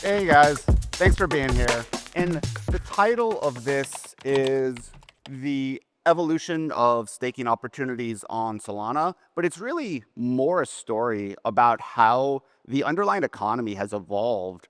Hey guys, thanks for being here. And the title of this is The Evolution of Staking Opportunities on Solana, but it's really more a story about how the underlying economy has evolved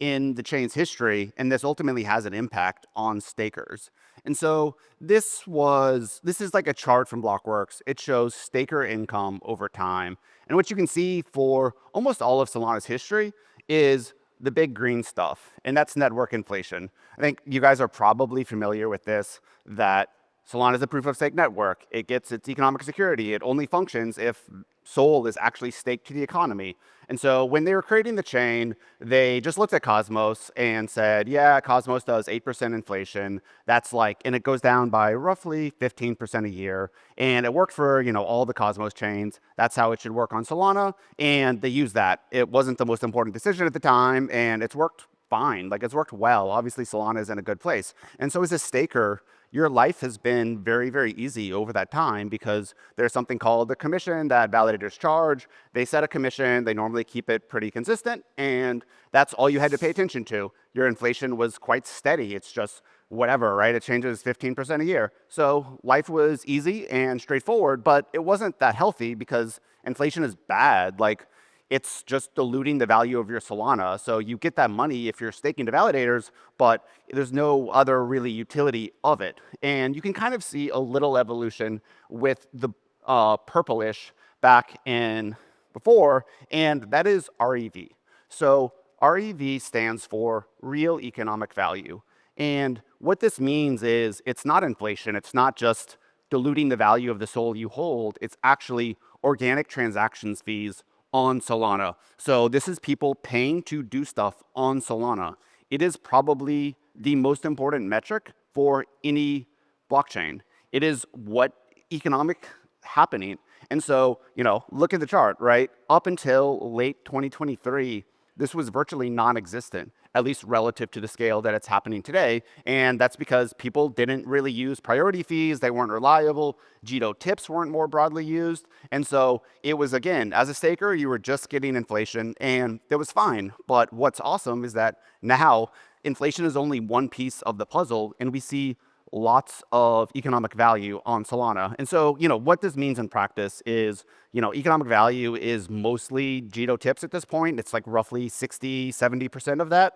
in the chain's history, and this ultimately has an impact on stakers. And so this is like a chart from Blockworks. It shows staker income over time. And what you can see for almost all of Solana's history is the big green stuff, and that's network inflation. I think you guys are probably familiar with this, that Solana is a proof of stake network. It gets its economic security. It only functions if Sol is actually staked to the economy. And so when they were creating the chain, they just looked at Cosmos and said, yeah, Cosmos does 8% inflation. That's like, and it goes down by roughly 15% a year. And it worked for, all the Cosmos chains. That's how it should work on Solana. And they used that. It wasn't the most important decision at the time, and it's worked fine. Like, it's worked well. Obviously, Solana is in a good place. And so as a staker, your life has been very, very easy over that time because there's something called the commission that validators charge. They set a commission. They normally keep it pretty consistent, and that's all you had to pay attention to. Your inflation was quite steady. It's just whatever, right? It changes 15% a year. So life was easy and straightforward, but it wasn't that healthy because inflation is bad. Like, it's just diluting the value of your Solana. So you get that money if you're staking to validators, but there's no other really utility of it. And you can kind of see a little evolution with the purplish back in before, and that is REV. So REV stands for real economic value. And what this means is it's not inflation. It's not just diluting the value of the SOL you hold. It's actually organic transactions fees on Solana. So this is people paying to do stuff on Solana. It is probably the most important metric for any blockchain. It is what economic happening. And so, look at the chart, right? Up until late 2023, this was virtually non-existent, at least relative to the scale that it's happening today. And that's because people didn't really use priority fees. They weren't reliable. JITO tips weren't more broadly used. And so it was, again, as a staker, you were just getting inflation, and it was fine. But what's awesome is that now inflation is only one piece of the puzzle, and we see lots of economic value on Solana. And so, what this means in practice is, economic value is mostly JITO tips at this point. It's like roughly 60, 70% of that.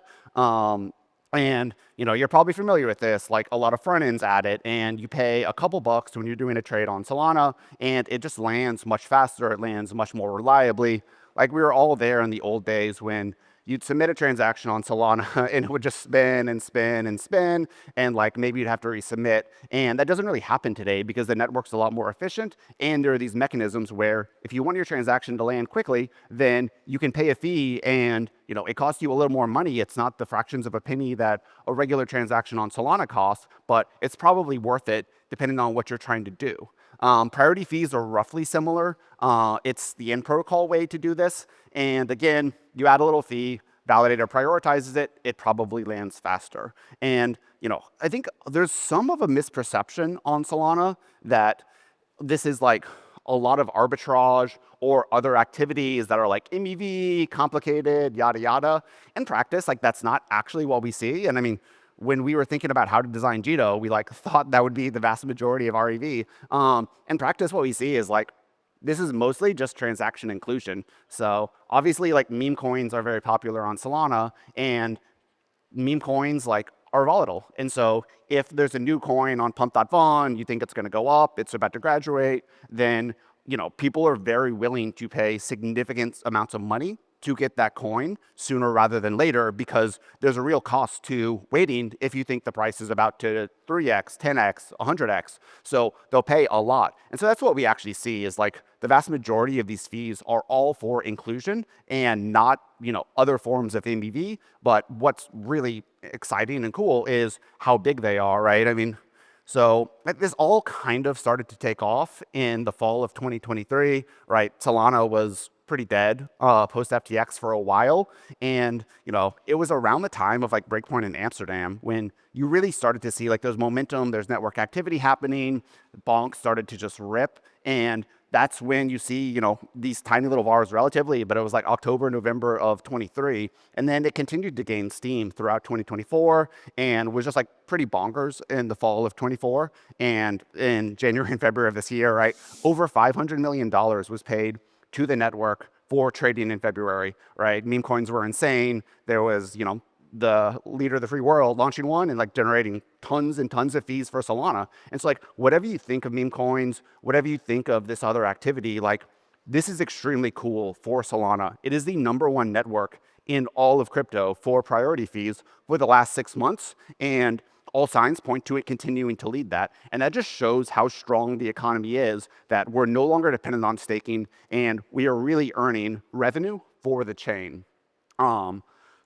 And, you're probably familiar with this, like a lot of front ends at it, and you pay a couple bucks when you're doing a trade on Solana, and it just lands much faster. It lands much more reliably. Like, we were all there in the old days when you'd submit a transaction on Solana and it would just spin and spin and spin, and like maybe you'd have to resubmit. And that doesn't really happen today because the network's a lot more efficient, and there are these mechanisms where if you want your transaction to land quickly, then you can pay a fee, and it costs you a little more money. It's not the fractions of a penny that a regular transaction on Solana costs, but it's probably worth it depending on what you're trying to do. Priority fees are roughly similar. It's the in protocol way to do this. And again, you add a little fee, validator prioritizes it, it probably lands faster. And, I think there's some of a misperception on Solana that this is like a lot of arbitrage or other activities that are like MEV, complicated, yada, yada. In practice, like, that's not actually what we see. And I mean, when we were thinking about how to design JITO, we thought that would be the vast majority of REV. In practice, what we see is this is mostly just transaction inclusion. So obviously, meme coins are very popular on Solana, and meme coins are volatile. And so if there's a new coin on pump.von, you think it's going to go up, it's about to graduate, then people are very willing to pay significant amounts of money to get that coin sooner rather than later, because there's a real cost to waiting if you think the price is about to 3x, 10x, 100x. So they'll pay a lot. And so that's what we actually see is the vast majority of these fees are all for inclusion and not, other forms of MEV. But what's really exciting and cool is how big they are, right? I mean, so this all kind of started to take off in the fall of 2023, right? Solana was pretty dead post FTX for a while. And, it was around the time of Breakpoint in Amsterdam when you really started to see there's momentum, there's network activity happening, bonks started to just rip. And that's when you see, these tiny little bars relatively, but it was like October, November of 23. And then it continued to gain steam throughout 2024 and was just like pretty bonkers in the fall of 24. And in January and February of this year, right, over $500 million was paid to the network for trading in February, right? Meme coins were insane. There was, the leader of the free world launching one and like generating tons and tons of fees for Solana. And so like whatever you think of meme coins, whatever you think of this other activity, like this is extremely cool for Solana. It is the #1 network in all of crypto for priority fees for the last 6 months. And all signs point to it continuing to lead that. And that just shows how strong the economy is, that we're no longer dependent on staking and we are really earning revenue for the chain.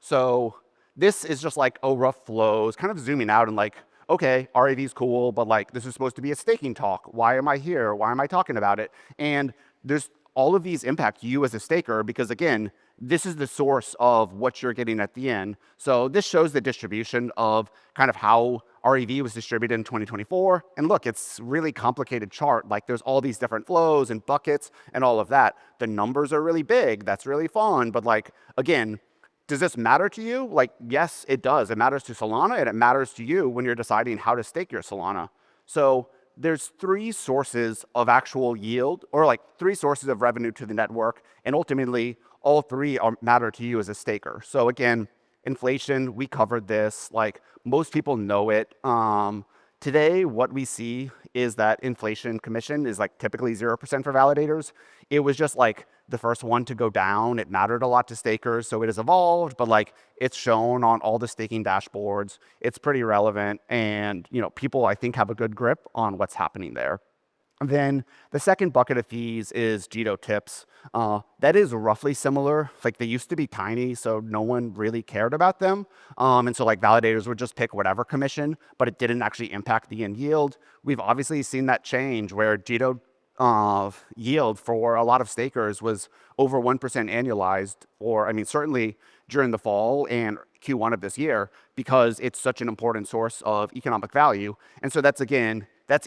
So this is just like a rough flows, kind of zooming out and like, okay, RAV is cool, but like this is supposed to be a staking talk. Why am I here? Why am I talking about it? And there's all of these impact you as a staker because again, this is the source of what you're getting at the end. So this shows the distribution of kind of how REV was distributed in 2024. And look, it's really complicated chart. Like there's all these different flows and buckets and all of that. The numbers are really big. That's really fun. But like, again, does this matter to you? Like, yes, it does. It matters to Solana and it matters to you when you're deciding how to stake your Solana. So there's 3 sources of actual yield or like 3 sources of revenue to the network. And ultimately, all 3 matter to you as a staker. So again, inflation, we covered this. Like most people know it. Today, what we see is that inflation commission is like typically 0% for validators. It was just like the first one to go down. It mattered a lot to stakers, so it has evolved, but like it's shown on all the staking dashboards. It's pretty relevant, and people I think have a good grip on what's happening there. And then the second bucket of fees is JITO tips. That is roughly similar. Like they used to be tiny, so no one really cared about them. And so like validators would just pick whatever commission, but it didn't actually impact the end yield. We've obviously seen that change where JITO yield for a lot of stakers was over 1% annualized, or I mean, certainly during the fall and Q1 of this year, because it's such an important source of economic value. And so that's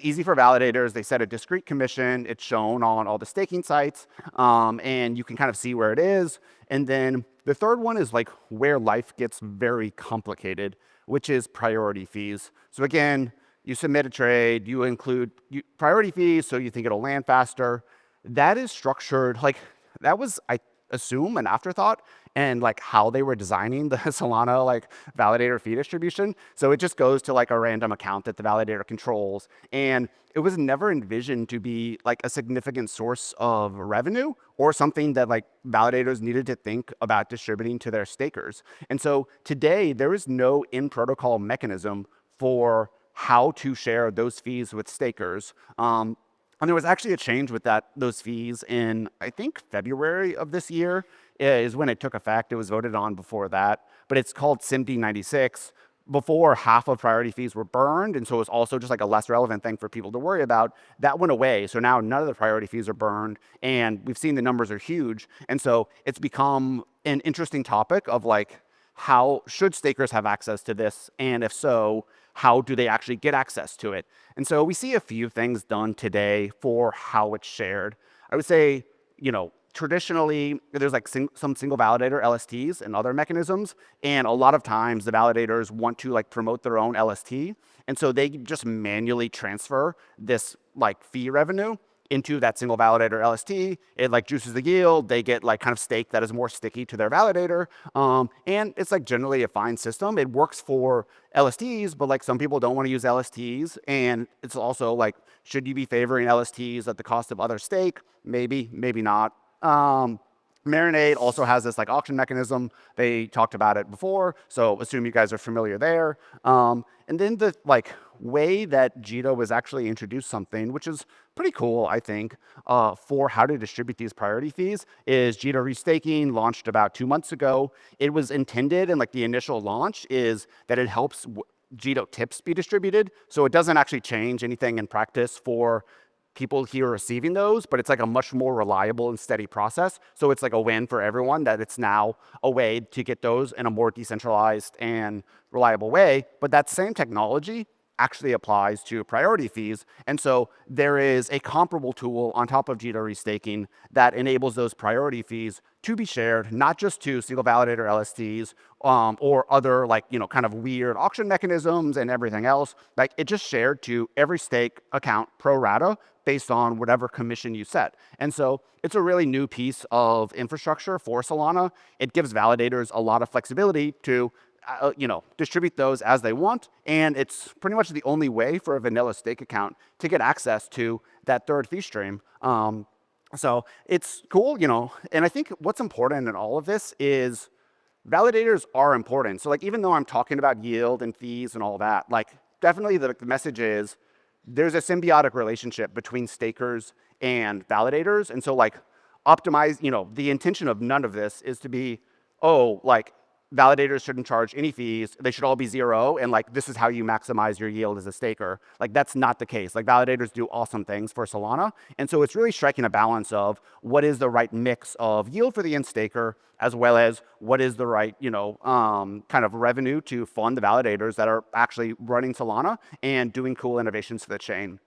easy for validators. They set a discrete commission. It's shown on all the staking sites, and you can kind of see where it is. And then the third one is like where life gets very complicated, which is priority fees. So again, you submit a trade, you include priority fees, so you think it'll land faster. That is structured, like that was, I assume, an afterthought and like how they were designing the Solana like validator fee distribution. So it just goes to like a random account that the validator controls. And it was never envisioned to be like a significant source of revenue or something that like validators needed to think about distributing to their stakers. And so today there is no in-protocol mechanism for how to share those fees with stakers. And there was actually a change with those fees in, I think, February of this year is when it took effect. It was voted on before that, but it's called SIMD 96. Before, half of priority fees were burned, and so it was also just like a less relevant thing for people to worry about. That went away, so now none of the priority fees are burned, and we've seen the numbers are huge. And so it's become an interesting topic of like, how should stakers have access to this? And if so, how do they actually get access to it? And so we see a few things done today for how it's shared. I would say, traditionally, there's like some single validator LSTs and other mechanisms. And a lot of times the validators want to like promote their own LST. And so they just manually transfer this like fee revenue into that single validator LST. It like juices the yield. They get like kind of stake that is more sticky to their validator. And it's like generally a fine system. It works for LSTs, but like some people don't want to use LSTs. And it's also like, should you be favoring LSTs at the cost of other stake? Maybe, maybe not. Marinade also has this like auction mechanism. They talked about it before, so assume you guys are familiar there. And then the like way that JITO was actually introduced something, which is pretty cool, I think, for how to distribute these priority fees, is JITO restaking, launched about 2 months ago. It was intended, and like the initial launch is that it helps JITO tips be distributed, so it doesn't actually change anything in practice for people here receiving those, but it's like a much more reliable and steady process. So it's like a win for everyone that it's now a way to get those in a more decentralized and reliable way. But that same technology actually applies to priority fees. And so there is a comparable tool on top of JITO restaking that enables those priority fees to be shared, not just to single validator LSTs or other like, kind of weird auction mechanisms and everything else. Like it just shared to every stake account pro rata based on whatever commission you set. And so it's a really new piece of infrastructure for Solana. It gives validators a lot of flexibility to distribute those as they want. And it's pretty much the only way for a vanilla stake account to get access to that third fee stream. So it's cool, and I think what's important in all of this is validators are important. So like, even though I'm talking about yield and fees and all that, like definitely the message is there's a symbiotic relationship between stakers and validators. And so like optimize, the intention of none of this is to be, like validators shouldn't charge any fees. They should all be zero. And like, this is how you maximize your yield as a staker. Like that's not the case. Like validators do awesome things for Solana. And so it's really striking a balance of what is the right mix of yield for the end staker, as well as what is the right, kind of revenue to fund the validators that are actually running Solana and doing cool innovations to the chain.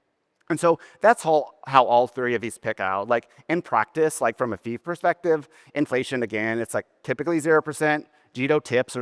And so that's how all three of these pick out. Like in practice, like from a fee perspective, inflation, again, it's like typically 0%. JITO tips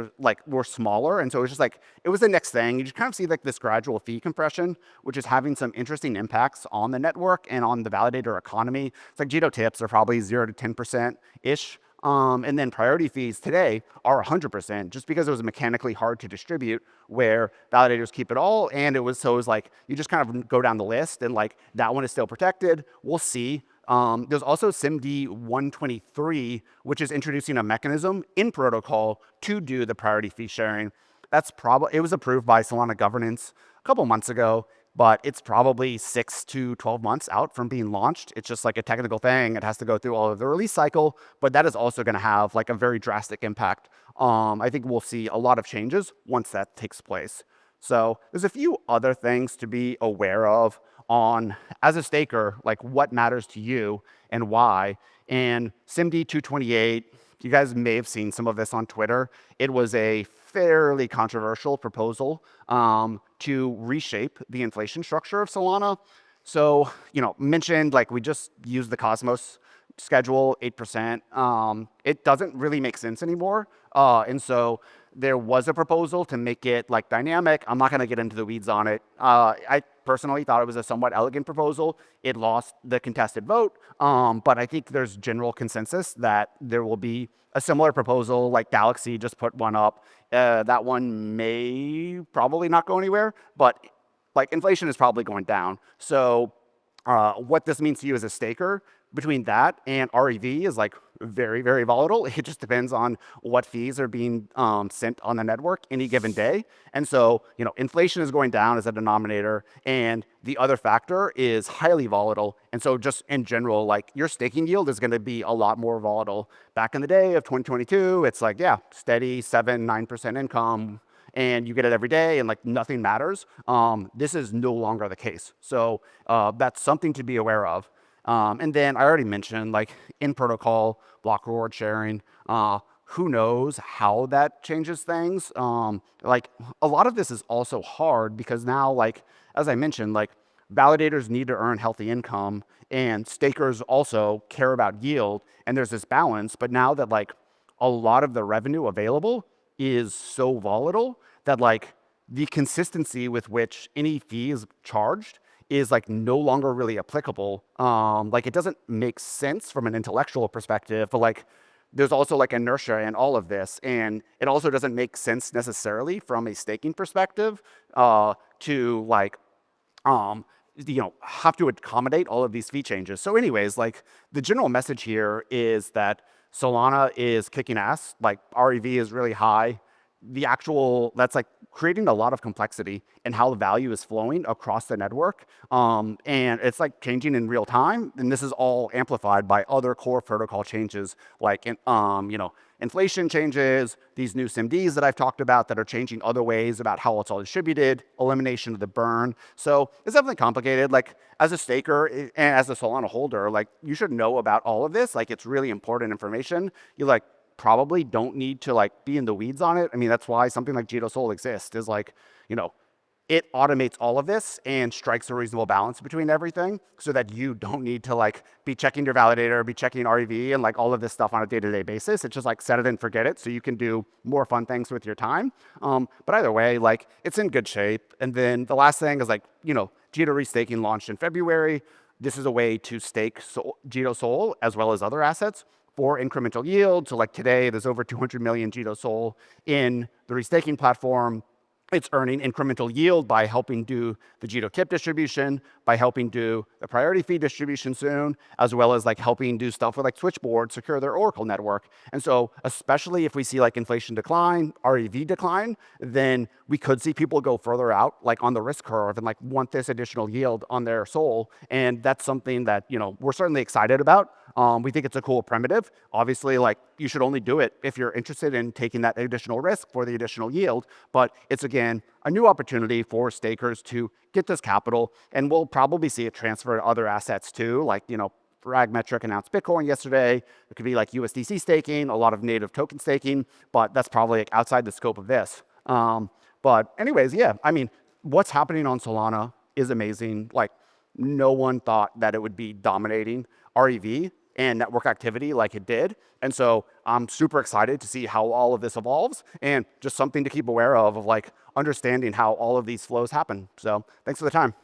were smaller. And so it was just like, it was the next thing. You just kind of see like this gradual fee compression, which is having some interesting impacts on the network and on the validator economy. It's like JITO tips are probably 0 to 10%-ish. And then priority fees today are 100% just because it was mechanically hard to distribute where validators keep it all. And it was like, you just kind of go down the list and like that one is still protected. We'll see. There's also SIMD 123, which is introducing a mechanism in protocol to do the priority fee sharing. It was approved by Solana governance a couple months ago, but it's probably 6 to 12 months out from being launched. It's just like a technical thing. It has to go through all of the release cycle, but that is also going to have like a very drastic impact. I think we'll see a lot of changes once that takes place. So there's a few other things to be aware of on, as a staker, like what matters to you and why. And SIMD 228, you guys may have seen some of this on Twitter. It was a fairly controversial proposal to reshape the inflation structure of Solana. So, mentioned like we just used the Cosmos schedule 8%. It doesn't really make sense anymore. And so there was a proposal to make it like dynamic. I'm not going to get into the weeds on it. I personally thought it was a somewhat elegant proposal. It lost the contested vote, but I think there's general consensus that there will be a similar proposal. Like Galaxy just put one up. That one may probably not go anywhere, but like inflation is probably going down. So what this means to you as a staker, between that and REV is like very, very volatile. It just depends on what fees are being sent on the network any given day. And so, inflation is going down as a denominator, and the other factor is highly volatile. And so just in general, like your staking yield is going to be a lot more volatile. Back in the day of 2022, it's like, yeah, steady 7-9% income, and you get it every day and like nothing matters. This is no longer the case. So that's something to be aware of. And then I already mentioned like in protocol, block reward sharing. Who knows how that changes things? Like a lot of this is also hard because now, like, as I mentioned, like validators need to earn healthy income and stakers also care about yield. And there's this balance. But now that like a lot of the revenue available is so volatile that like the consistency with which any fee is charged is like no longer really applicable. Like it doesn't make sense from an intellectual perspective, but like there's also like inertia in all of this. And it also doesn't make sense necessarily from a staking perspective to like, have to accommodate all of these fee changes. So anyways, like the general message here is that Solana is kicking ass, like REV is really high. That's like creating a lot of complexity in how the value is flowing across the network. And it's like changing in real time. And this is all amplified by other core protocol changes like, inflation changes, these new SIMDs that I've talked about that are changing other ways about how it's all distributed, elimination of the burn. So it's definitely complicated. Like as a staker and as a Solana holder, like you should know about all of this. Like it's really important information. You like probably don't need to like be in the weeds on it. I mean, that's why something like JITO Sol exists is like, it automates all of this and strikes a reasonable balance between everything so that you don't need to like be checking your validator, be checking REV and like all of this stuff on a day-to-day basis. It's just like set it and forget it so you can do more fun things with your time. But either way, like it's in good shape. And then the last thing is like, JITO restaking launched in February. This is a way to stake JITO Sol as well as other assets for incremental yield. So like today, there's over 200 million JITO Sol in the restaking platform. It's earning incremental yield by helping do the JITO KIP distribution, by helping do the priority fee distribution soon, as well as like helping do stuff with like Switchboard, secure their Oracle network. And so especially if we see like inflation decline, REV decline, then we could see people go further out like on the risk curve and like want this additional yield on their Sol. And that's something that, we're certainly excited about. We think it's a cool primitive. Obviously, like you should only do it if you're interested in taking that additional risk for the additional yield. But it's again a new opportunity for stakers to get this capital, and we'll probably see it transfer to other assets too. Like Fragmetric announced Bitcoin yesterday. It could be like USDC staking, a lot of native token staking, but that's probably like outside the scope of this. But anyways, yeah, I mean, what's happening on Solana is amazing. Like no one thought that it would be dominating REV and network activity like it did. And so I'm super excited to see how all of this evolves and just something to keep aware of like understanding how all of these flows happen. So thanks for the time.